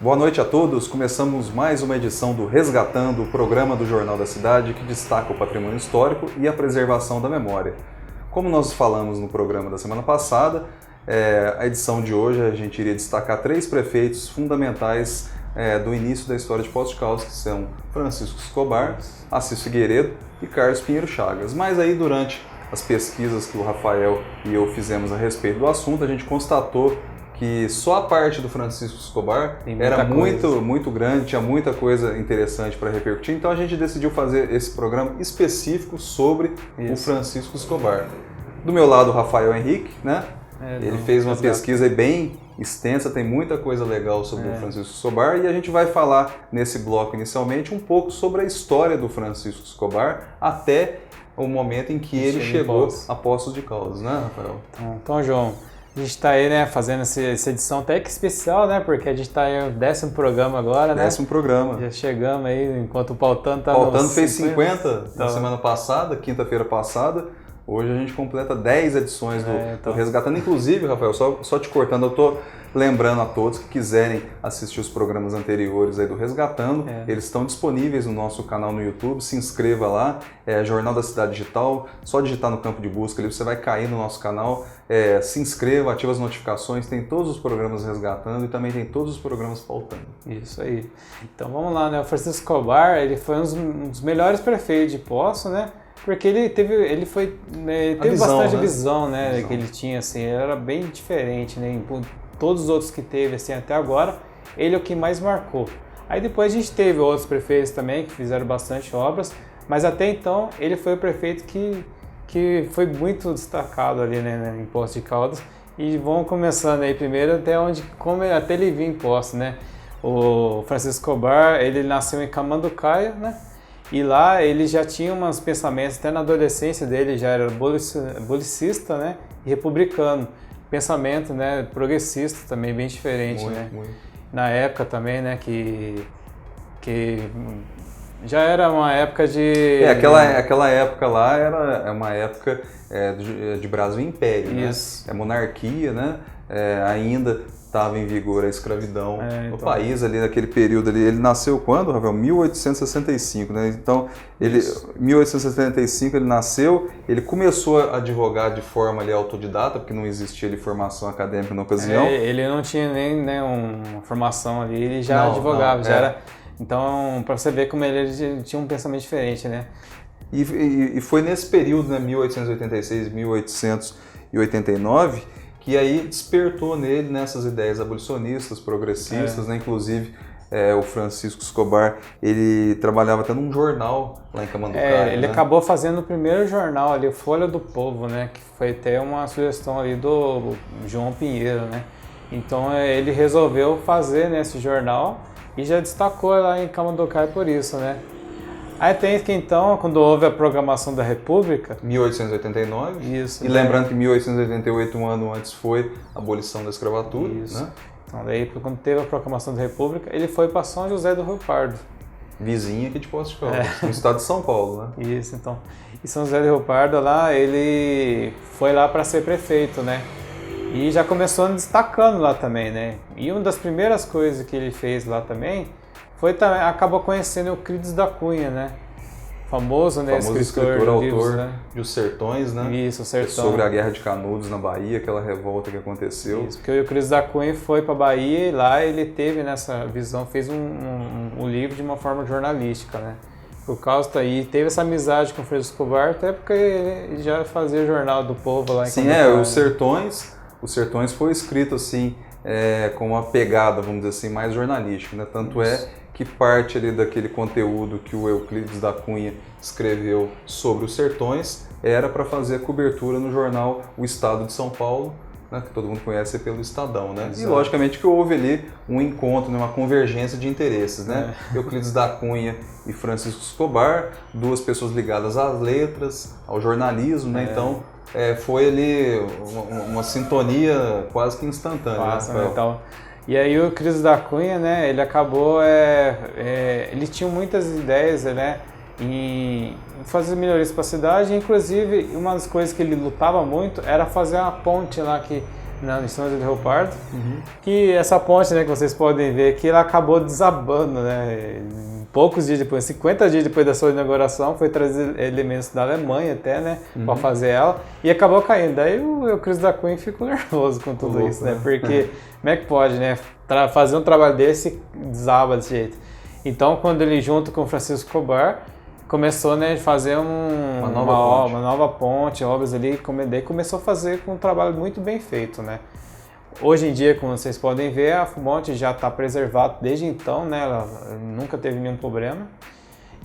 Boa noite a todos. Começamos mais uma edição do Resgatando, o programa do Jornal da Cidade que destaca o patrimônio histórico e a preservação da memória. Como nós falamos no programa da semana passada, a edição de hoje a gente iria destacar 3 prefeitos fundamentais do início da história de Poços de Caldas, que são Francisco Escobar, Assis Figueiredo e Carlos Pinheiro Chagas. Mas aí durante as pesquisas que o Rafael e eu fizemos a respeito do assunto, a gente constatou que só a parte do Francisco Escobar era muito grande, tinha muita coisa interessante para repercutir, então a gente decidiu fazer esse programa específico sobre o Francisco Escobar. Do meu lado, o Rafael Henrique, né? Ele fez uma pesquisa bem extensa, tem muita coisa legal sobre o Francisco Escobar e a gente vai falar nesse bloco inicialmente um pouco sobre a história do Francisco Escobar até o momento em que ele chegou a Poços de Caldas, né, Rafael? Então, João, a gente está aí, né, fazendo essa edição até que especial, né, porque a gente está aí no 10º programa agora, né? 10º programa. Já chegamos aí, enquanto o Pautano está no... Pautano fez 50 na semana passada, quinta-feira passada. Hoje a gente completa 10 edições do Resgatando. Inclusive, Rafael, só te cortando, eu estou lembrando a todos que quiserem assistir os programas anteriores aí do Resgatando, eles estão disponíveis no nosso canal no YouTube, se inscreva lá, Jornal da Cidade Digital, só digitar no campo de busca ali, você vai cair no nosso canal, se inscreva, ativa as notificações, tem todos os programas Resgatando e também tem todos os programas Pautando. Isso aí. Então vamos lá, né? O Francisco Escobar, ele foi um dos melhores prefeitos de Poços, né? Porque ele teve bastante visão, né, que ele tinha, assim, ele era bem diferente, né, em todos os outros que teve, assim, até agora, ele é o que mais marcou. Aí depois a gente teve outros prefeitos também que fizeram bastante obras, mas até então ele foi o prefeito que foi muito destacado ali, né, em Poços de Caldas. E vamos começando aí primeiro até ele vir em Poços, né. O Francisco Escobar, ele nasceu em Camanducaia, né. E lá ele já tinha uns pensamentos, até na adolescência dele já era abolicista, né, e republicano. Pensamento, né, progressista também, bem diferente, né. Muito. Na época também, né, que já era uma época de... Aquela época lá era uma época de Brasil Império, Isso. né, monarquia, né, ainda estava em vigor a escravidão no país ali naquele período ali. Ele nasceu quando, Rafael? 1865, né? Então, em 1875 ele nasceu, ele começou a advogar de forma ali autodidata, porque não existia ali formação acadêmica na ocasião. Ele não tinha nem, né, uma formação ali, ele já advogava, já era... Então, para você ver como ele tinha um pensamento diferente, né? E foi nesse período, né, 1886, 1889, que aí despertou nele nessas ideias abolicionistas, progressistas, né? Inclusive o Francisco Escobar, ele trabalhava até num jornal lá em Camanducaia. Ele acabou fazendo o primeiro jornal ali, o Folha do Povo, né? Que foi até uma sugestão ali do João Pinheiro, né? Então ele resolveu fazer, né, esse jornal e já destacou lá em Camanducaia por isso, né? Aí tem que então, quando houve a proclamação da República... 1889. Isso. E lembrando que 1888, um ano antes, foi a abolição da escravatura. Isso. Né? Então daí, quando teve a proclamação da República, ele foi para São José do Rio Pardo. Vizinho aqui de Poços de Caldas, no estado de São Paulo, né? Isso, então. E São José do Rio Pardo, lá, ele foi lá para ser prefeito, né? E já começou destacando lá também, né? E uma das primeiras coisas que ele fez lá também... acabou conhecendo Euclides da Cunha, né? Famoso, né? Escritor, autor, né? de Os Sertões, né? Isso, o Sertão. Sobre a Guerra de Canudos na Bahia, aquela revolta que aconteceu. Isso, porque o Euclides da Cunha foi para a Bahia e lá ele teve nessa visão, fez um livro de uma forma jornalística, né? Por causa daí, teve essa amizade com o Francisco Escobar, até porque ele já fazia o Jornal do Povo lá em Camanducaia. Sim, Os Sertões foi escrito assim, com uma pegada, vamos dizer assim, mais jornalística, né? Tanto Isso. Que parte ali daquele conteúdo que o Euclides da Cunha escreveu sobre os sertões era para fazer a cobertura no jornal O Estado de São Paulo, né, que todo mundo conhece pelo Estadão, né? E logicamente que houve ali um encontro, né, uma convergência de interesses, né? Euclides da Cunha e Francisco Escobar, 2 pessoas ligadas às letras, ao jornalismo, né? Então foi ali uma sintonia quase que instantânea. Né? Então, e aí o Euclides da Cunha, né, ele acabou, ele tinha muitas ideias, né, em fazer melhorias para a cidade, inclusive uma das coisas que ele lutava muito era fazer uma ponte lá que em São José do Rio Pardo, que essa ponte, né, que vocês podem ver aqui, ela acabou desabando, né, poucos dias depois, 50 dias depois da sua inauguração, foi trazer elementos da Alemanha até, né, para fazer ela, e acabou caindo. Daí o Euclides da Cunha ficou nervoso com tudo isso, né, porque como é que pode, né, fazer um trabalho desse desaba desse jeito. Então, quando ele junto com o Francisco Escobar, começou, né, a fazer uma nova ponte, obras ali, daí começou a fazer com um trabalho muito bem feito, né. Hoje em dia, como vocês podem ver, a ponte já está preservada desde então, né, ela nunca teve nenhum problema.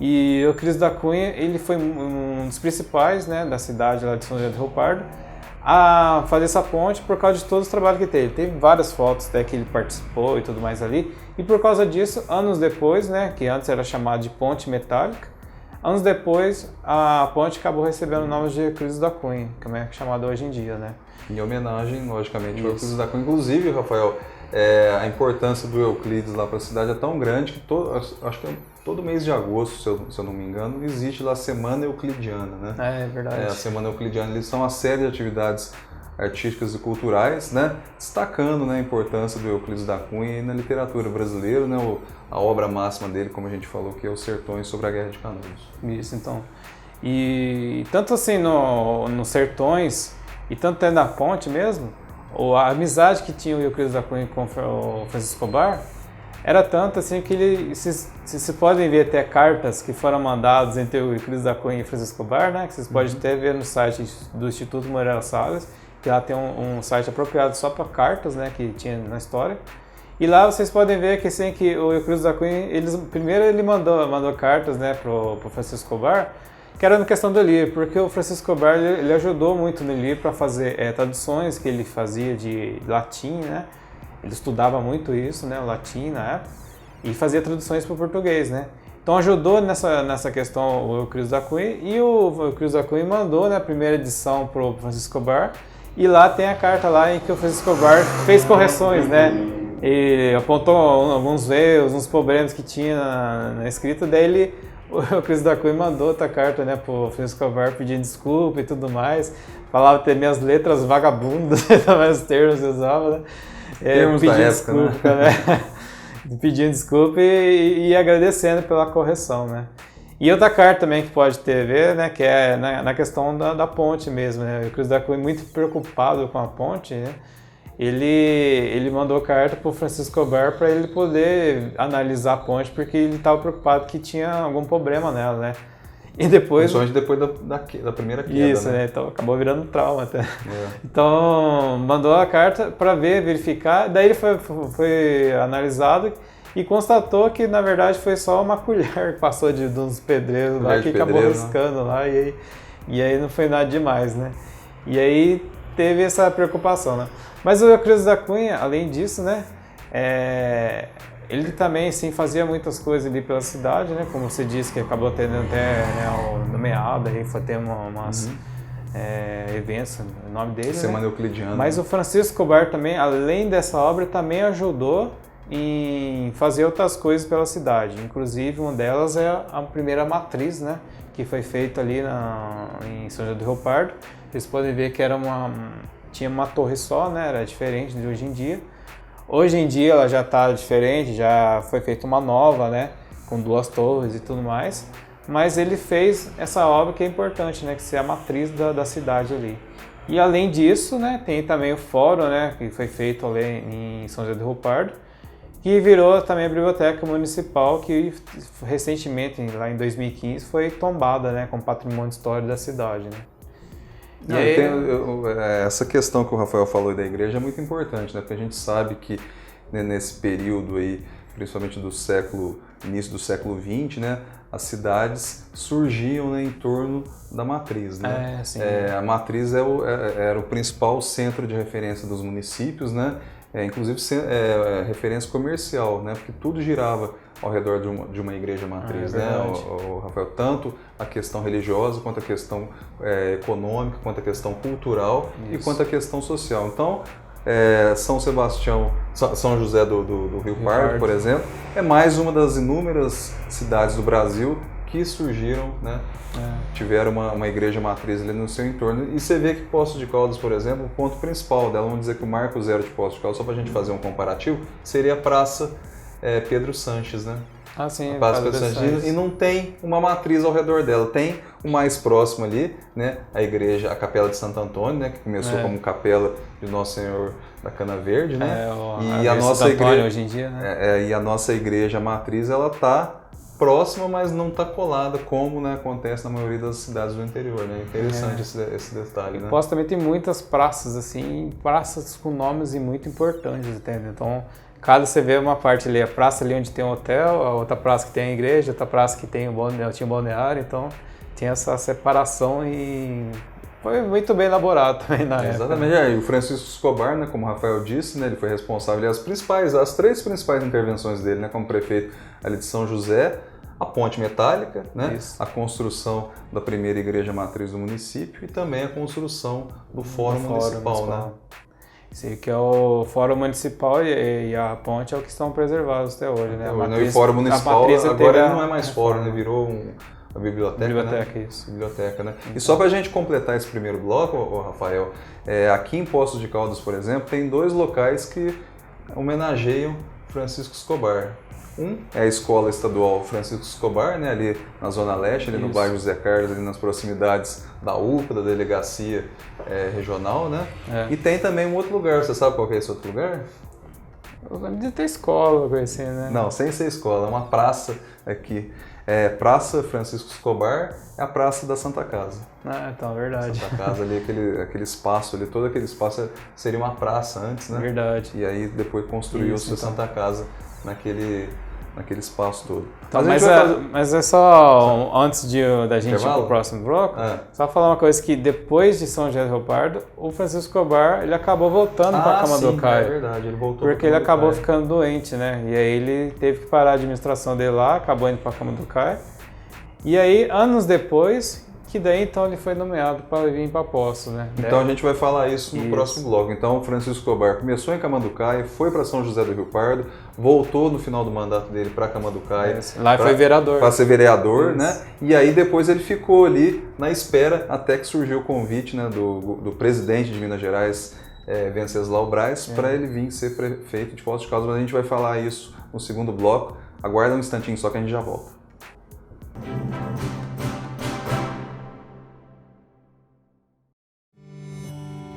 E o Euclides da Cunha, ele foi um dos principais, né, da cidade lá de São José do Rio Pardo, a fazer essa ponte por causa de todos os trabalhos que teve. Teve várias fotos até que ele participou e tudo mais ali. E por causa disso, anos depois, né, que antes era chamado de ponte metálica, anos depois a ponte acabou recebendo o nome de Euclides da Cunha, como é chamado hoje em dia, né. Em homenagem, logicamente, ao Euclides da Cunha. Inclusive, Rafael, a importância do Euclides lá para a cidade é tão grande que acho que todo mês de agosto, se eu não me engano, existe lá a Semana Euclidiana, né? É verdade. A Semana Euclidiana, eles são uma série de atividades artísticas e culturais, né? Destacando, né, a importância do Euclides da Cunha na literatura brasileira, né? A obra máxima dele, como a gente falou, que é Os Sertões sobre a Guerra de Canudos. Isso, então. E tanto assim nos Sertões, e tanto até na ponte mesmo, a amizade que tinha o Euclides da Cunha com o Francisco Escobar era tanto assim que vocês podem ver até cartas que foram mandadas entre o Euclides da Cunha e o Francisco Escobar, né? Que vocês podem até ver no site do Instituto Moreira Salles, que lá tem um site apropriado só para cartas, né? Que tinha na história. E lá vocês podem ver que, assim, que o Euclides da Cunha, primeiro ele mandou cartas, né, pro Francisco Escobar, que era na questão do livro, porque o Francisco Escobar ele ajudou muito no livro para fazer traduções que ele fazia de latim, né? Ele estudava muito isso, né, o latim na época, e fazia traduções para o português, né? Então ajudou nessa questão o Euclides da Cunha, e o Euclides da Cunha mandou, né, a primeira edição para o Francisco Escobar, e lá tem a carta lá em que o Francisco Escobar fez correções, né? E apontou alguns erros, uns problemas que tinha na escrita, daí o Euclides da Cunha mandou outra carta, né, pro Francisco Escobar pedindo desculpa e tudo mais. Falava ter minhas letras vagabundas, mais termos que usava, né? Termos da época, desculpa, né? Pedindo desculpa e agradecendo pela correção, né? E outra carta também que pode ter a ver, né, que é na questão da ponte mesmo, né? O Euclides da Cunha, muito preocupado com a ponte, né? Ele mandou carta para o Francisco Escobar para ele poder analisar a ponte, porque ele estava preocupado que tinha algum problema nela, né? E depois... Principalmente depois da primeira queda, isso, né? Então acabou virando trauma até. Então mandou a carta para verificar, daí ele foi analisado e constatou que na verdade foi só uma colher que passou de uns pedreiros lá, que acabou riscando lá, e aí não foi nada demais, né? E aí teve essa preocupação, né? Mas o Euclides da Cunha, além disso, né, ele também, sim, fazia muitas coisas ali pela cidade, né, como você disse, que acabou tendo até, né, o nomeado, aí foi ter umas eventos, o nome dele, Semana né? Euclidiana. Mas o Francisco Escobar também, além dessa obra, também ajudou em fazer outras coisas pela cidade, inclusive uma delas é a primeira matriz, né, que foi feita ali em São José do Rio Pardo. Vocês podem ver que tinha uma torre só, né? Era diferente de hoje em dia. Hoje em dia ela já está diferente, já foi feita uma nova, né? Com 2 torres e tudo mais. Mas ele fez essa obra que é importante, né? Que é a matriz da cidade ali. E além disso, né? Tem também o fórum, né? Que foi feito ali em São José do Rio Pardo, que virou também a biblioteca municipal, que recentemente, lá em 2015, foi tombada, né? Com patrimônio histórico da cidade, né? Não, essa questão que o Rafael falou da igreja é muito importante, né? Porque a gente sabe que, né, nesse período aí, principalmente início do século XX, né, as cidades surgiam, né, em torno da matriz, né? A matriz era o principal centro de referência dos municípios, né? Inclusive referência comercial, né? Porque tudo girava ao redor de uma igreja matriz, né? O Rafael, tanto a questão religiosa, quanto a questão econômica, quanto a questão cultural e quanto a questão social. Então, São José do Rio Pardo, por exemplo, é mais uma das inúmeras cidades do Brasil que surgiram, né? Tiveram uma igreja matriz ali no seu entorno. E você vê que Poços de Caldas, por exemplo, o ponto principal dela, vamos dizer que o marco zero de Poços de Caldas, só para a gente fazer um comparativo, seria a Praça Pedro Sanches, né? Ah, sim, a Praça Pedro Sanches. E não tem uma matriz ao redor dela. Tem o mais próximo ali, né? A igreja, a Capela de Santo Antônio, né? Que começou como capela de Nosso Senhor da Cana Verde, né? E a nossa igreja hoje em dia, né? E a nossa igreja matriz, ela tá próxima, mas não está colada, como, né, acontece na maioria das cidades do interior, né? Interessante esse detalhe, né? Poços também tem muitas praças, assim, praças com nomes muito importantes, entende? Então, cada você vê uma parte ali, a praça ali onde tem um hotel, a outra praça que tem a igreja, outra praça que tem tinha um balneário, então tinha essa separação e foi muito bem elaborado também na época. Exatamente, e o Francisco Escobar, né, como o Rafael disse, né, ele foi responsável, as três principais intervenções dele, né, como prefeito ali de São José, a ponte metálica, né, a construção da primeira igreja matriz do município e também a construção do Fórum Municipal. Né? Sim, que é o Fórum Municipal e a ponte é o que estão preservados até hoje, né? O Fórum Municipal agora ele não é mais fórum, né, virou a biblioteca, né? Isso. Biblioteca, né? E só para a gente completar esse primeiro bloco, Rafael, aqui em Poços de Caldas, por exemplo, tem 2 locais que homenageiam Francisco Escobar. Um é a Escola Estadual Francisco Escobar, né, ali na Zona Leste, ali no bairro José Carlos, ali nas proximidades da UPA, da Delegacia Regional, né? E tem também um outro lugar, você sabe qual que é esse outro lugar? Eu lembro de ter escola, coisa assim, né? Não, sem ser escola, é uma praça aqui. Praça Francisco Escobar é a Praça da Santa Casa. Ah, então, verdade. Santa Casa ali, aquele espaço ali, todo aquele espaço seria uma praça antes, né? Verdade. E aí depois construiu-se a Santa Casa naquele espaço todo. Então, mas é só, antes da gente ir para o próximo bloco, só falar uma coisa, que depois de São José do Rio Pardo, o Francisco Escobar, ele acabou voltando para Camanducaia. É verdade, ele voltou. Porque ele acabou ficando doente, né? E aí ele teve que parar a administração dele lá, acabou indo para Camanducaia. E aí, anos depois, que daí então ele foi nomeado para vir para Poços, né? Então a gente vai falar isso no próximo bloco. Então o Francisco Escobar começou em Camanducaia, foi para São José do Rio Pardo, voltou no final do mandato dele para Camanducaia. Lá foi vereador. Para ser vereador, né? E aí depois ele ficou ali na espera até que surgiu o convite, né, do presidente de Minas Gerais, Venceslau Braz, para ele vir ser prefeito de Poços de Caldas. Mas a gente vai falar isso no segundo bloco. Aguarda um instantinho só que a gente já volta.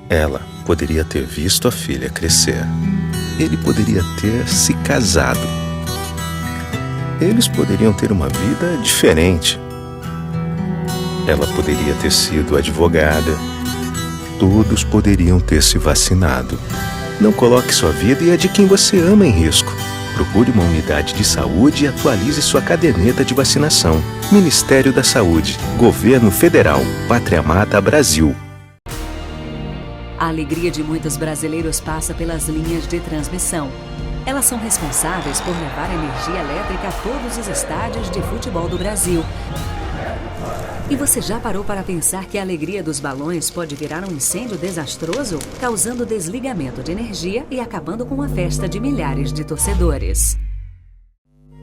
Ela poderia ter visto a filha crescer. Ele poderia ter se casado. Eles poderiam ter uma vida diferente. Ela poderia ter sido advogada. Todos poderiam ter se vacinado. Não coloque sua vida e a de quem você ama em risco. Procure uma unidade de saúde e atualize sua caderneta de vacinação. Ministério da Saúde, Governo Federal, Pátria Amada Brasil. A alegria de muitos brasileiros passa pelas linhas de transmissão. Elas são responsáveis por levar energia elétrica a todos os estádios de futebol do Brasil. E você já parou para pensar que a alegria dos balões pode virar um incêndio desastroso, causando desligamento de energia e acabando com a festa de milhares de torcedores?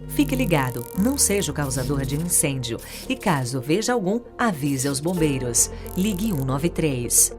Fique ligado, não seja o causador de um incêndio. E caso veja algum, avise aos bombeiros. Ligue 193.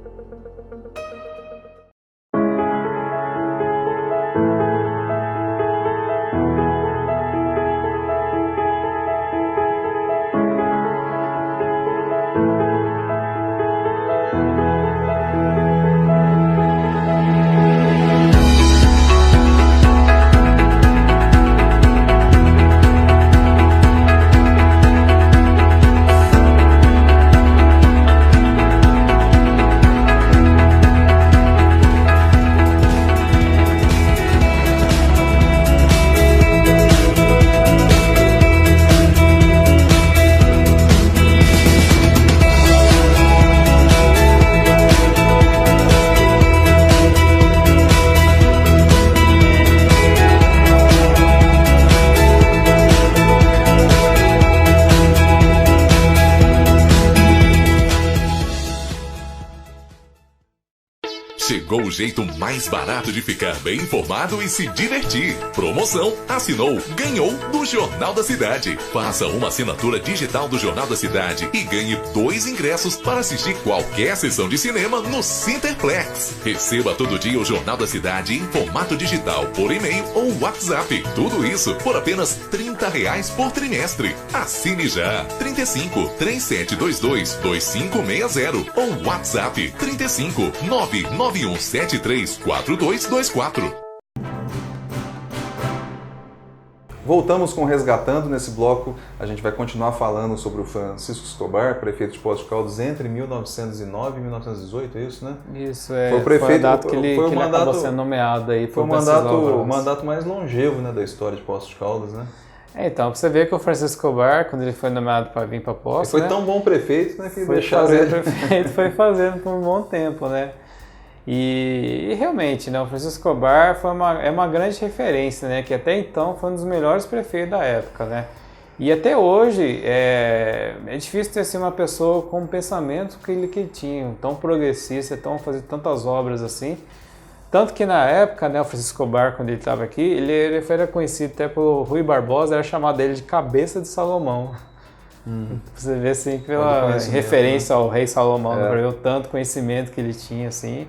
Chegou o jeito mais barato de ficar bem informado e se divertir. Promoção assinou, ganhou do Jornal da Cidade. Faça uma assinatura digital do Jornal da Cidade e ganhe 2 ingressos para assistir qualquer sessão de cinema no Cinterplex. Receba todo dia o Jornal da Cidade em formato digital por e-mail ou WhatsApp. Tudo isso por apenas R$30 por trimestre. Assine já. 35 3722 2560 ou WhatsApp 35 99173 4224. Voltamos com Resgatando. Nesse bloco a gente vai continuar falando sobre o Francisco Escobar, prefeito de Poços de Caldas entre 1909 e 1918, é isso, né? Isso, é. Foi o prefeito, foi o mandato que ele mandato, acabou sendo nomeado aí. Foi o mandato mais longevo, né, da história de Poços de Caldas, né? Então, pra você ver que o Francisco Escobar, quando ele foi nomeado para vir para Poços, foi tão bom prefeito, né, que foi fazendo por um bom tempo, né? E realmente, né, o Francisco Escobar é uma grande referência, né, que até então foi um dos melhores prefeitos da época, né? E até hoje é difícil ter assim, uma pessoa com o pensamento que ele tinha, tão progressista, fazer tantas obras assim. Tanto que na época, né, o Francisco Escobar, quando ele estava aqui, ele foi conhecido até pelo Rui Barbosa, era chamado ele de Cabeça de Salomão. Você vê assim, pela referência ao rei Salomão, para ver o tanto conhecimento que ele tinha, assim.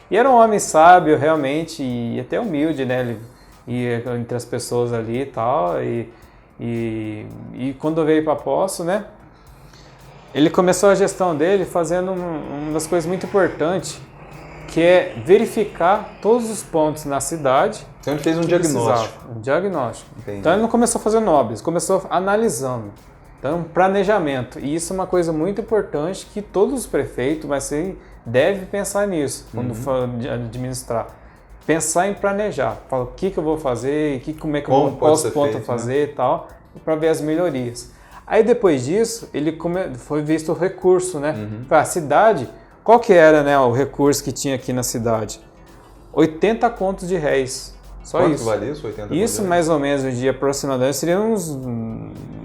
E era um homem sábio, realmente, e até humilde, né? Ele ia entre as pessoas ali e tal. E quando veio para Poços, né? Ele começou a gestão dele fazendo uma das coisas muito importantes, que é verificar todos os pontos na cidade. Então ele fez um diagnóstico. Um diagnóstico. Entendi. Então ele não começou fazendo obras, começou analisando. Então, planejamento. E isso é uma coisa muito importante que todos os prefeitos, mas você deve pensar nisso quando for administrar. Pensar em planejar. Fala o que eu vou fazer, quais pontos fazer, né? E tal, para ver as melhorias. Aí depois disso, foi visto o recurso, né? Para a cidade, qual que era, né, o recurso que tinha aqui na cidade? 80 contos de réis. Só Quanto isso. Vale isso? 80 isso mais ou menos, hoje em dia, aproximadamente, seria uns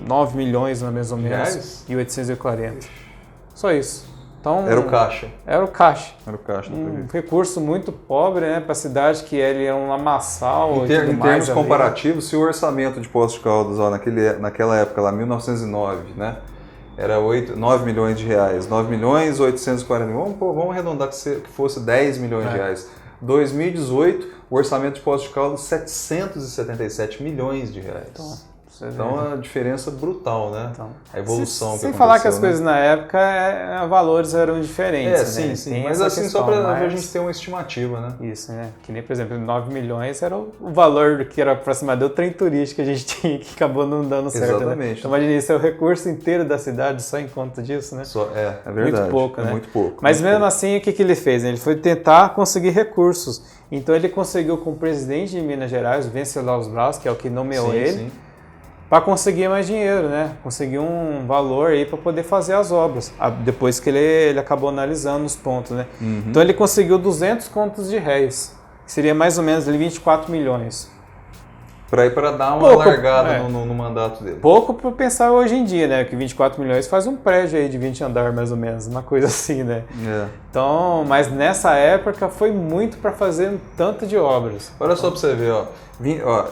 9 milhões, mais ou menos, reais? E 840. Só isso. Então, era o caixa. Era o caixa. Era o caixa. Um recurso muito pobre, né, para a cidade, que ele é um lamaçal. Em termos comparativos, se o orçamento de Poços de Caldas, ó, naquela época, lá 1909, né, era 9 milhões de reais. 9 milhões, 840 mil. Vamos arredondar que fosse 10 milhões de reais. 2018, o orçamento de Poços de Caldas, 777 milhões de reais. Então, é uma diferença brutal, né? A evolução que aconteceu. Sem falar que as coisas na época, valores eram diferentes, né? Sim. Mas assim, só para a gente ter uma estimativa, né? Isso, né? Que nem, por exemplo, 9 milhões era o valor que era aproximado do trem turístico que a gente tinha, que acabou não dando certo. Exatamente. Né? Então, imagina, isso é o recurso inteiro da cidade só em conta disso, né? É verdade. Muito pouco, né? Muito pouco. Mas mesmo assim, o que ele fez? Ele foi tentar conseguir recursos. Então, ele conseguiu com o presidente de Minas Gerais, o Venceslau Braz, que é o que nomeou ele, para conseguir mais dinheiro, né? Conseguir um valor aí para poder fazer as obras. Depois que ele acabou analisando os pontos, né? Então ele conseguiu 200 contos de réis, que seria mais ou menos 24 milhões. Para dar uma largada no mandato dele. Pouco para pensar hoje em dia, né? Que 24 milhões faz um prédio aí de 20 andares, mais ou menos, uma coisa assim, né? Então, mas nessa época foi muito para fazer tanto de obras. Olha só para você ver, ó.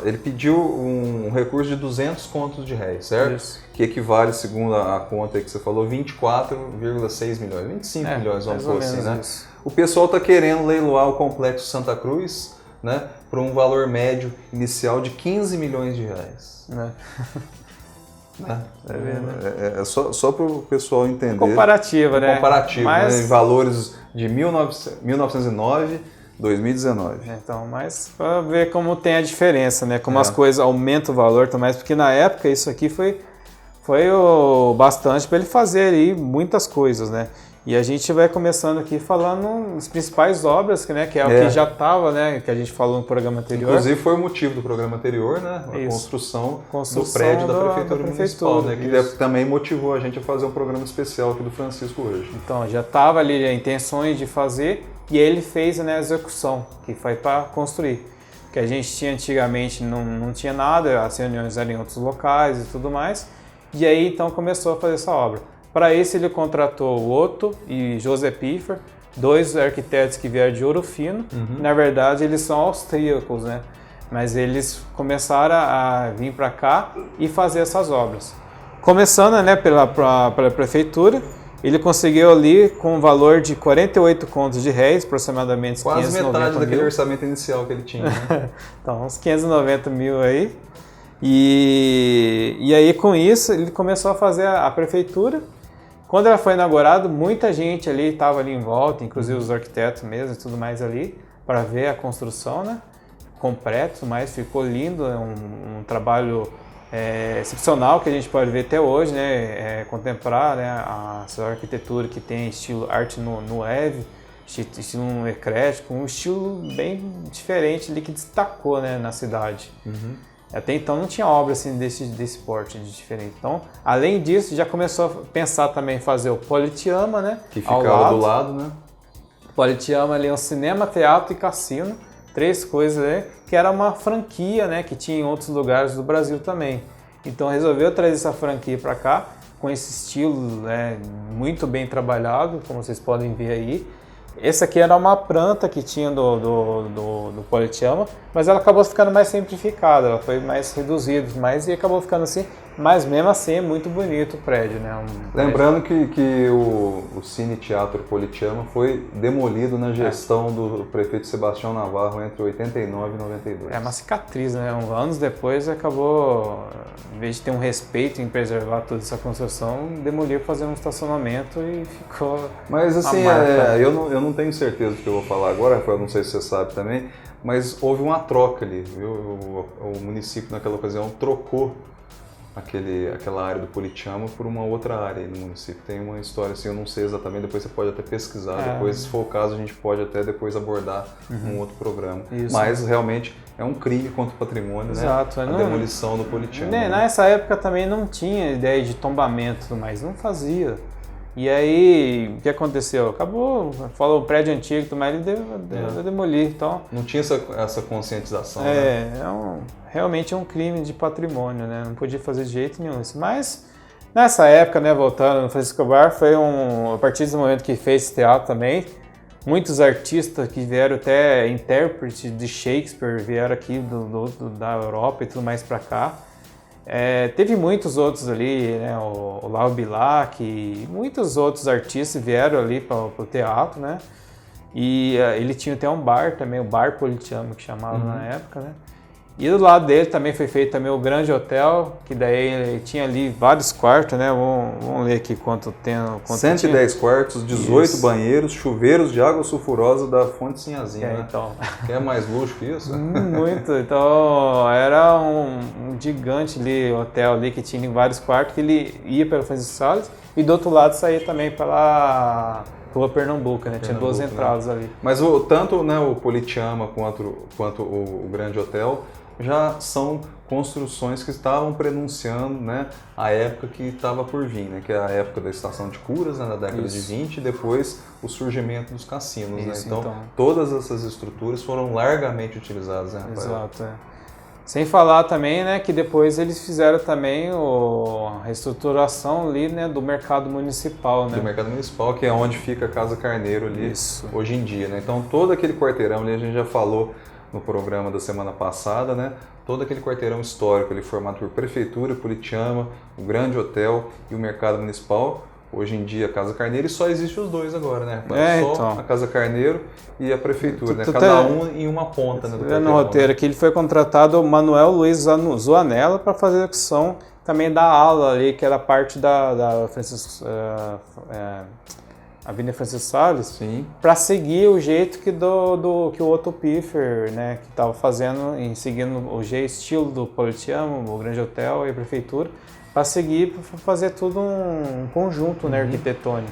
Ele pediu um recurso de 200 contos de réis, certo? Isso. Que equivale, segundo a conta que você falou, 24,6 milhões. 25 milhões, vamos por assim, né? Isso. O pessoal está querendo leiloar o Complexo Santa Cruz, né, por um valor médio inicial de 15 milhões de reais. Só para o pessoal entender. Comparativa, né? Mas... né? Em valores de 1909, 2019. Então, mas para ver como tem a diferença, né? Como as coisas aumentam o valor também, porque na época isso aqui foi o bastante para ele fazer aí muitas coisas, né? E a gente vai começando aqui falando as principais obras, né, que é o que já estava, né, que a gente falou no programa anterior. Inclusive foi o motivo do programa anterior, né, a construção do prédio da Prefeitura Municipal, né, que também motivou a gente a fazer um programa especial aqui do Francisco hoje. Então, já estava ali as intenções de fazer e ele fez, né, a execução, que foi para construir. Que a gente tinha antigamente, não tinha nada, as reuniões eram em outros locais e tudo mais, e aí então começou a fazer essa obra. Para isso ele contratou o Otto e José Piffer 2 arquitetos que vieram de Ouro Fino, na verdade eles são austríacos, né? Mas eles começaram a vir para cá e fazer essas obras. Começando, né, pela prefeitura, ele conseguiu ali com um valor de 48 contos de réis, aproximadamente quase 590 metade mil. daquele orçamento inicial que ele tinha, né? Então, uns 590 mil aí. E aí, com isso, ele começou a fazer a prefeitura. Quando ela foi inaugurada, muita gente ali estava ali em volta, inclusive os arquitetos mesmo e tudo mais ali, para ver a construção, né? Completo, mas ficou lindo, é um trabalho excepcional que a gente pode ver até hoje, né? Contemplar, né, a arquitetura que tem estilo arte nouveau, estilo eclético, um estilo bem diferente ali que destacou, né, na cidade. Até então não tinha obra assim desse porte de diferente. Então, além disso, já começou a pensar também em fazer o Politeama, né? Que ficava do lado, né? Politeama ali é um cinema, teatro e cassino. 3 coisas, né? Que era uma franquia, né? Que tinha em outros lugares do Brasil também. Então resolveu trazer essa franquia para cá, com esse estilo, né, muito bem trabalhado, como vocês podem ver aí. Essa aqui era uma planta que tinha do Politeama, mas ela acabou ficando mais simplificada, ela foi mais reduzida, e acabou ficando assim, mas mesmo assim é muito bonito o prédio, né? Lembrando que o Cine Teatro Politeama foi demolido na gestão do prefeito Sebastião Navarro entre 89 e 92. É uma cicatriz, né? Anos depois acabou, em vez de ter um respeito em preservar toda essa construção, demoliu fazendo um estacionamento e ficou. Mas assim, eu não tenho certeza do que eu vou falar agora, Rafael, não sei se você sabe também, mas houve uma troca ali, viu? O município naquela ocasião trocou aquela área do Politeama por uma outra área aí no município. Tem uma história assim, eu não sei exatamente, depois você pode até pesquisar, depois se for o caso a gente pode até depois abordar num outro programa. Isso. Mas realmente é um crime contra o patrimônio, exato, né? A demolição do Politeama. Nessa época também não tinha ideia de tombamento, mas não fazia. E aí, o que aconteceu? Acabou, falou o prédio antigo, mas ele deu demolir. Então, não tinha essa conscientização, né? Realmente é um crime de patrimônio, né? Não podia fazer de jeito nenhum isso. Mas, nessa época, né, voltando no Francisco Escobar, foi a partir do momento que fez esse teatro também, muitos artistas que vieram até intérpretes de Shakespeare, vieram aqui da Europa e tudo mais para cá. Teve muitos outros ali, né, o Lau Bilac e muitos outros artistas vieram ali para o teatro, né? E ele tinha até um bar também, o Bar Politeama, que chamava na época, né? E do lado dele também foi feito também o Grande Hotel, que daí ele tinha ali vários quartos, né? Vamos ler aqui quanto tem. 110 quartos, 18 banheiros, chuveiros de água sulfurosa da fonte Sinhazinha, né? Então. Quer mais luxo que isso? Muito. Então, era um gigante ali, hotel ali, que tinha vários quartos, que ele ia pela Francisco Salles e do outro lado saía também pela Rua Pernambuco, né? Tinha 2 entradas ali. Mas tanto, né, o Politeama quanto o Grande Hotel já são construções que estavam prenunciando, né, a época que estava por vir, né, que é a época da estação de curas, né, na década de 20, e depois o surgimento dos cassinos. Né? Então, todas essas estruturas foram largamente utilizadas, né, Rafael? Exato, Sem falar também, né, que depois eles fizeram também a reestruturação ali, né, do mercado municipal, né? Do mercado municipal, que é onde fica a Casa Carneiro ali hoje em dia, né? Então, todo aquele quarteirão ali, a gente já falou no programa da semana passada, né? Todo aquele quarteirão histórico ali formado por Prefeitura, Politeama, o Grande Hotel e o Mercado Municipal. Hoje em dia a Casa Carneiro, e só existe os dois agora, né? Só a Casa Carneiro e a Prefeitura, né? Cada um em uma ponta, né? No roteiro aqui ele foi contratado o Manuel Luiz Zuanella para fazer a execução também da ala ali, que era parte da Avenida Francisco Salles, para seguir o jeito que o Otto Piffer, né, que estava fazendo, seguindo o estilo do Politeama, o Grande Hotel e a Prefeitura, para seguir, para fazer tudo um conjunto, né, arquitetônico.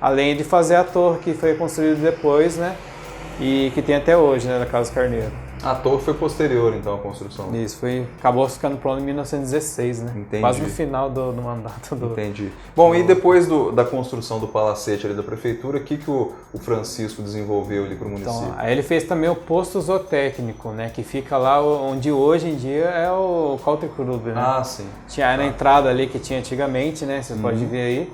Além de fazer a torre que foi construída depois, né, e que tem até hoje, né, da Casa Carneiro. A torre foi posterior, então, à construção? Isso, acabou ficando pronto em 1916, né? Entendi. Quase no final do mandato do... Entendi. Bom, e depois da construção do palacete ali da Prefeitura, o que o Francisco desenvolveu ali para o município? Então, aí ele fez também o posto zootécnico, né? Que fica lá onde hoje em dia é o Country Club, né? Ah, sim. Tinha na entrada ali que tinha antigamente, né? Você pode ver aí.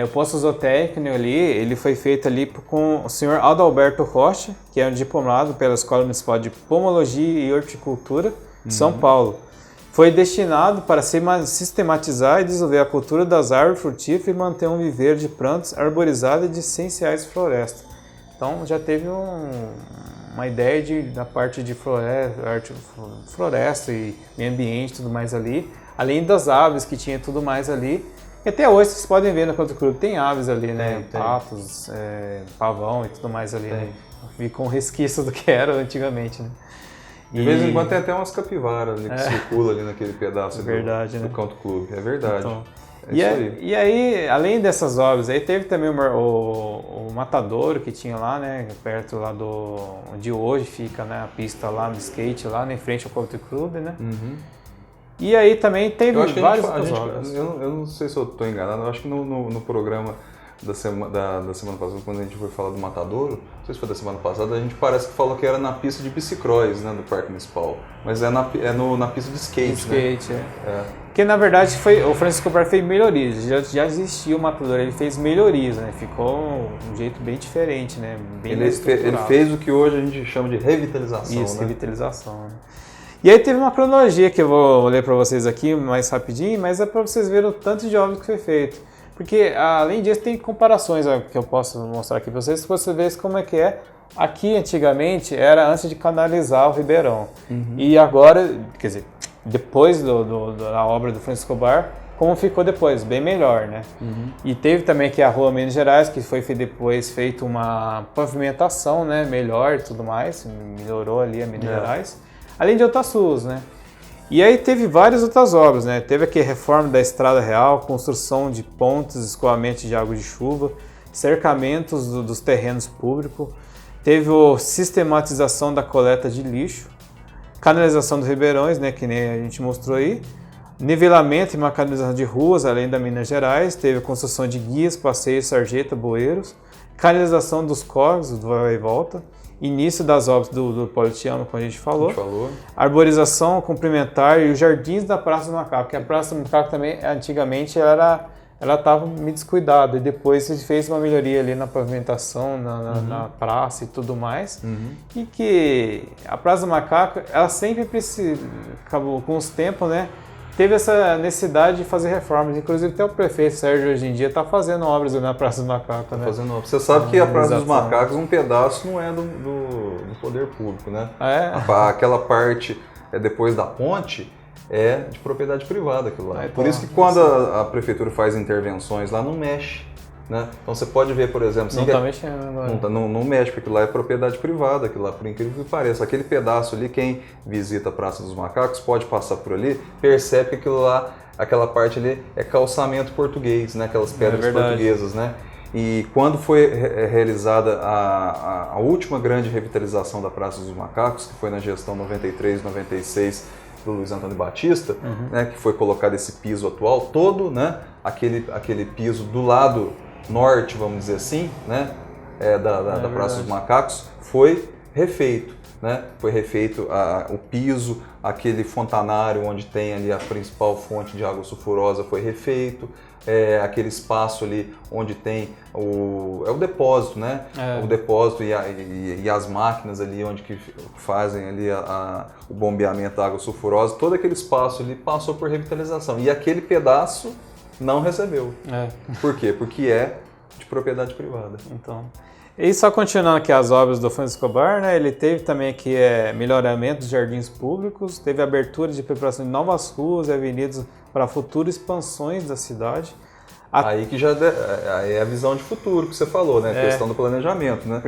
O posto zootécnico ali, ele foi feito ali com o senhor Adalberto Rocha, que é um diplomado pela Escola Municipal de Pomologia e Horticultura de São Paulo. Foi destinado para sistematizar e desenvolver a cultura das árvores frutíferas e manter um viveiro de plantas arborizadas e de essenciais de floresta. Então já teve uma ideia da parte de floresta e meio ambiente e tudo mais ali, além das aves que tinha tudo mais ali. E até hoje vocês podem ver no Country Club, tem aves ali, né? Patos, pavão e tudo mais ali, né? Ficam resquícios do que era antigamente, né? De vez em quando tem até umas capivaras ali que circulam ali naquele pedaço do Country Club, é verdade. Então, isso aí. E aí, além dessas obras, aí teve também o matadouro que tinha lá, né? Perto lá onde hoje fica, né? A pista lá no skate, lá em frente ao Country Club, né? E aí também teve várias outras obras. Eu não sei se eu estou enganado, eu acho que no programa da semana passada, quando a gente foi falar do Matadouro, não sei se foi da semana passada, a gente parece que falou que era na pista de bicicross, né, do Parque Municipal. Mas é na pista de skate, né? Porque na verdade o Francisco Escobar fez melhorias, já existia o Matadouro, ele fez melhorias, né? Ficou um jeito bem diferente, né? Ele fez o que hoje a gente chama de revitalização. Isso, né? Revitalização. Né? E aí teve uma cronologia que eu vou ler para vocês aqui mais rapidinho, mas é para vocês verem o tanto de obras que foi feito. Porque além disso tem comparações que eu posso mostrar aqui para vocês, para você ver como é que é. Aqui antigamente era antes de canalizar o Ribeirão. E agora, quer dizer, depois da obra do Francisco Escobar, como ficou depois, bem melhor, né? E teve também aqui a Rua Minas Gerais, que foi depois feita uma pavimentação, né, melhor e tudo mais, melhorou ali a Minas Gerais. Além de outras ruas, né? E aí teve várias outras obras, né? Teve aqui a reforma da Estrada Real, construção de pontes, escoamento de água de chuva, cercamentos dos terrenos públicos, teve a sistematização da coleta de lixo, canalização dos ribeirões, né? Que nem a gente mostrou aí, nivelamento e macanização de ruas, além da Minas Gerais, teve a construção de guias, passeios, sarjeta, bueiros, canalização dos córregos, do vai e volta, início das obras do Politeama, como a gente falou, arborização complementar e os jardins da Praça do Macaco, que a Praça do Macaco também, antigamente, ela estava meio descuidada, e depois se fez uma melhoria ali na pavimentação, na praça e tudo mais, e que a Praça do Macaco, ela sempre acabou com os tempos, né? Teve essa necessidade de fazer reformas, inclusive até o prefeito Sérgio hoje em dia está fazendo obras na Praça do Macaco, né? Você sabe que a Praça dos Macacos, um pedaço não é do poder público, né? Aquela parte depois da ponte é de propriedade privada aquilo lá. Por isso que quando a prefeitura faz intervenções lá, não mexe. Né? Então você pode ver, por exemplo... Não está mexendo agora. Não mexe, porque lá é propriedade privada, aquilo lá, por incrível que pareça. Aquele pedaço ali, quem visita a Praça dos Macacos pode passar por ali, percebe que aquilo lá, aquela parte ali é calçamento português, né? Aquelas pedras portuguesas, né? E quando foi realizada a última grande revitalização da Praça dos Macacos, que foi na gestão 93, 96 do Luiz Antônio Batista, né? Que foi colocado esse piso atual todo, né? Aquele piso do lado norte, vamos dizer assim, né, da Praça dos Macacos, foi refeito, né? Foi refeito o piso, aquele fontanário onde tem ali a principal fonte de água sulfurosa foi refeito, aquele espaço ali onde tem o depósito, né? O depósito e as máquinas ali onde que fazem ali o bombeamento da água sulfurosa, todo aquele espaço ali passou por revitalização e aquele pedaço não recebeu. Por quê? Porque é de propriedade privada. Então, e só continuando aqui as obras do Francisco Escobar, né? Ele teve também aqui melhoramento dos jardins públicos, teve abertura de preparação de novas ruas e avenidas para futuras expansões da cidade. Aí que já é a visão de futuro que você falou, né? A questão do planejamento, né?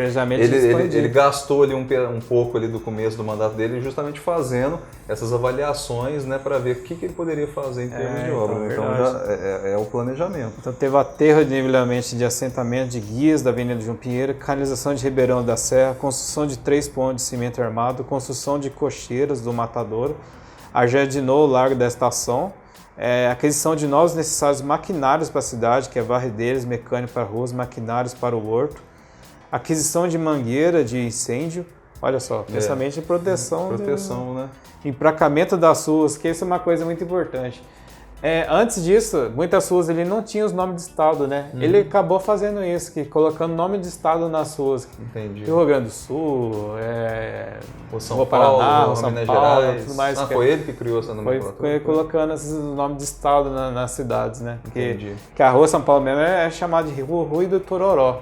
Ele gastou ali um pouco ali do começo do mandato dele justamente fazendo essas avaliações, né? Para ver o que ele poderia fazer em termos de obra. Então já é o planejamento. Então teve aterro de nivelamento de assentamento de guias da Avenida João Pinheiro, canalização de Ribeirão da Serra, construção de 3 pontes de cimento armado, construção de cocheiras do Matadouro, ajardinou o Largo da Estação, aquisição de novos necessários maquinários para a cidade, que é varredeiras, mecânicos para ruas, maquinários para o horto, aquisição de mangueira de incêndio, olha só, pensamento de proteção, né? Empracamento das ruas, que isso é uma coisa muito importante. Antes disso, muitas ruas ele não tinha os nomes de estado, né? Ele acabou fazendo isso, colocando nome de estado nas ruas. Entendi. Rio Grande do Sul, o São Rua Paulo, Paraná, Rua São Minas Paulo, Gerais. tudo mais. Foi ele que criou essa nomenclatura? Foi colocando esses nomes de estado nas cidades, né? Entendi. Que a Rua São Paulo mesmo é chamada de Rua Rui do Tororó.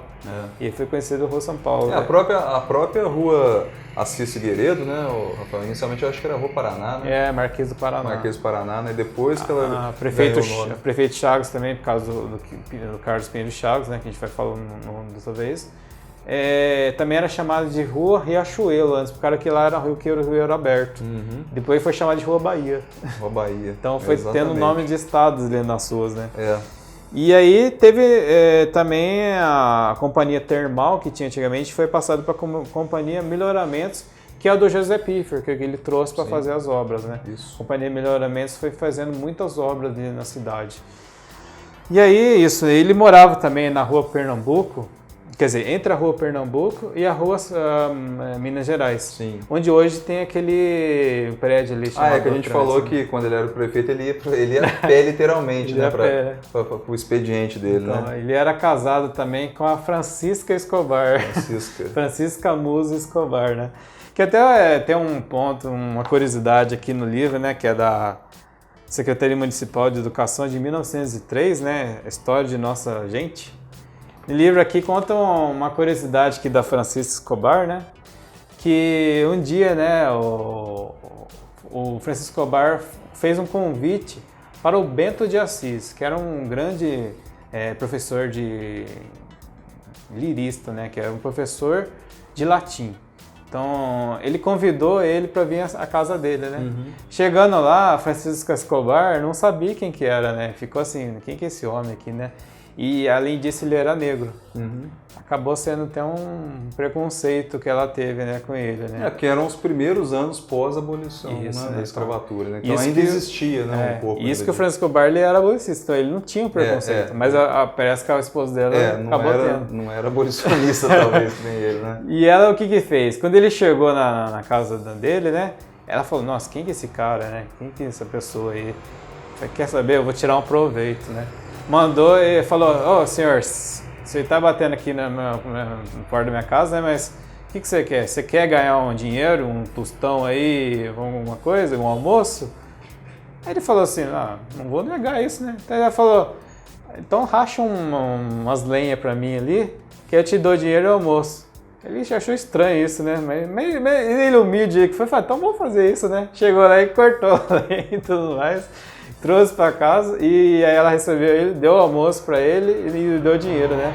E foi conhecido Rua São Paulo. A própria Rua Assis Figueiredo, né, Rafael? Inicialmente eu acho que era Rua Paraná, né? Marquês do Paraná. Marquês do Paraná, né? Depois que ela Prefeito Chagas também, por causa do Carlos Pinheiro Chagas, né? Que a gente vai falando dessa vez. Também era chamado de Rua Riachuelo antes, porque que lá era Rio Aberto. Depois foi chamado de Rua Bahia. Rua Bahia. Então foi tendo nome de estados ali nas ruas, né? E aí teve também a companhia termal que tinha antigamente, foi passada para a companhia Melhoramentos, que é a do José Piffer, que ele trouxe para fazer as obras, né? Isso. A companhia Melhoramentos foi fazendo muitas obras ali na cidade. E aí ele morava também na Rua Pernambuco, quer dizer, entre a Rua Pernambuco e a Rua Minas Gerais. Sim. Onde hoje tem aquele prédio ali chamado... que a gente falou que quando ele era o prefeito, ele ia a pé literalmente, né? Para o expediente dele, então, né? Ele era casado também com a Francisca Escobar. Francisca Musa Escobar, né? Que até tem um ponto, uma curiosidade aqui no livro, né? Que é da Secretaria Municipal de Educação de 1903, né? A história de nossa gente. O livro aqui conta uma curiosidade aqui da Francisca Escobar, né? Que um dia, né, o Francisco Escobar fez um convite para o Bento de Assis, que era um grande professor de lirista, né? Que era um professor de latim. Então, ele convidou ele para vir à casa dele, né? Chegando lá, Francisco Escobar não sabia quem que era, né? Ficou assim, quem que é esse homem aqui, né? E, além disso, ele era negro. Acabou sendo até um preconceito que ela teve, né, com ele, né? Porque eram os primeiros anos pós-abolição, né, da escravatura, né? Então ainda existia, né, um pouco. Isso que o Francisco Escobar, ele era abolicionista, então ele não tinha um preconceito. Mas parece que a esposa dela acabou tendo. Não era abolicionista, talvez, nem ele, né? E ela, o que fez? Quando ele chegou na casa dele, né, ela falou, nossa, quem que é esse cara, né? Quem que é essa pessoa aí? Falei, quer saber? Eu vou tirar um proveito, né? Mandou e falou, senhor, você está batendo aqui na porta da minha casa, né? Mas o que você quer? Você quer ganhar um dinheiro, um tostão aí, alguma coisa, um almoço? Aí ele falou assim, não vou negar isso, né? Então ele falou, então racha umas lenhas para mim ali, que eu te dou dinheiro e almoço. Ele achou estranho isso, né? Mas ele humilde, que foi, então vamos fazer isso, né? Chegou lá e cortou a lenha e tudo mais. Trouxe para casa e aí ela recebeu ele, deu o almoço para ele e deu dinheiro, né?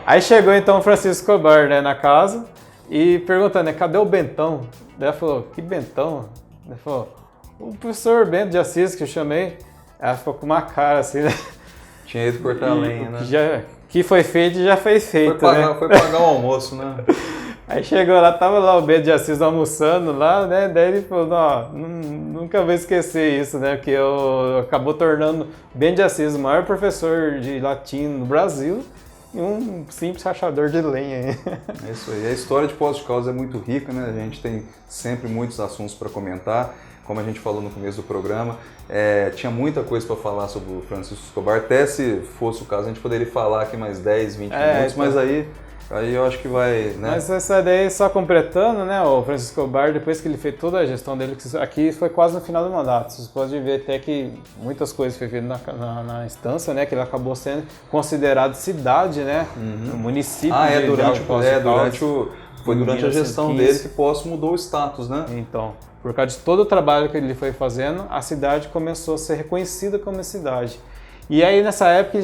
Aí chegou então o Francisco Escobar, né, na casa e perguntando, né, cadê o Bentão? Daí ela falou, que Bentão? Ele falou, o professor Bento de Assis que eu chamei. Ela ficou com uma cara assim, né? Tinha ido cortar a lenha, né? Que foi feito já foi feito, né? Foi pagar o almoço, né? Aí chegou lá, tava lá o Bento de Assis almoçando lá, né? Daí ele falou, nunca vou esquecer isso, né? Porque acabou tornando Bento de Assis o maior professor de latim no Brasil e um simples rachador de lenha. É isso aí. A história de Poços de Caldas é muito rica, né? A gente tem sempre muitos assuntos para comentar. Como a gente falou no começo do programa, tinha muita coisa para falar sobre o Francisco Escobar. Até se fosse o caso, a gente poderia falar aqui mais 10, 20 minutos, mas aí eu acho que vai, né? Mas essa daí, só completando, né, o Francisco Escobar, depois que ele fez toda a gestão dele, aqui foi quase no final do mandato, vocês podem ver até que muitas coisas foi feitas na instância, né, que ele acabou sendo considerado cidade, né, município durante a gestão dele que Poços mudou o status, né? Então, por causa de todo o trabalho que ele foi fazendo, a cidade começou a ser reconhecida como cidade. E aí, nessa época,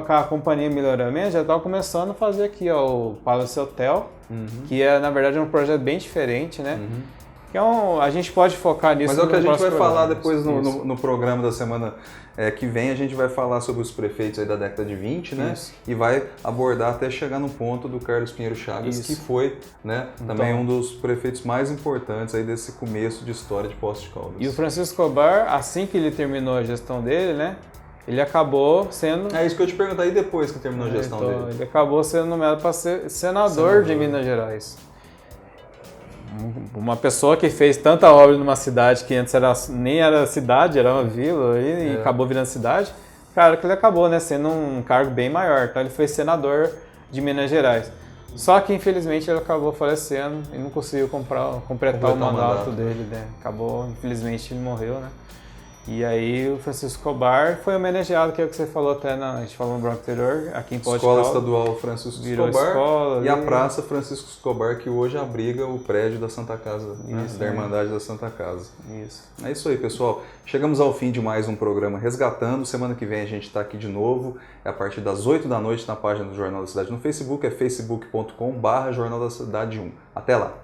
a companhia Melhoramento já estava começando a fazer aqui, o Palace Hotel, que é, na verdade, um projeto bem diferente, né? Que a gente pode focar nisso. Mas é o que a gente vai falar depois no programa da semana que vem. A gente vai falar sobre os prefeitos aí da década de 20, né? Isso. E vai abordar até chegar no ponto do Carlos Pinheiro Chagas, que foi, né, também um dos prefeitos mais importantes aí desse começo de história de Poços de Caldas. E o Francisco Escobar, assim que ele terminou a gestão dele, né? Ele acabou sendo... É isso que eu te pergunto aí depois que terminou a gestão dele. Ele acabou sendo nomeado para ser senador de Minas Gerais. uma pessoa que fez tanta obra numa cidade que antes nem era cidade, era uma vila e acabou virando cidade, cara, que ele acabou, né, sendo um cargo bem maior. Então ele foi senador de Minas Gerais. Só que infelizmente ele acabou falecendo e não conseguiu completar o mandato dele, né? Acabou, infelizmente ele morreu, né? E aí o Francisco Escobar foi homenageado, que é o que você falou até, a gente falou no bloco anterior, aqui em Pote Escola Caldas. Estadual Francisco Virou Escobar escola, e a Praça Francisco Escobar, que hoje abriga o prédio da Santa Casa, Isso, da Irmandade da Santa Casa. Isso. É isso aí, pessoal. Chegamos ao fim de mais um programa Resgatando. Semana que vem a gente está aqui de novo, a partir das 8 da noite na página do Jornal da Cidade no Facebook, é facebook.com/Jornal da Cidade 1. Até lá!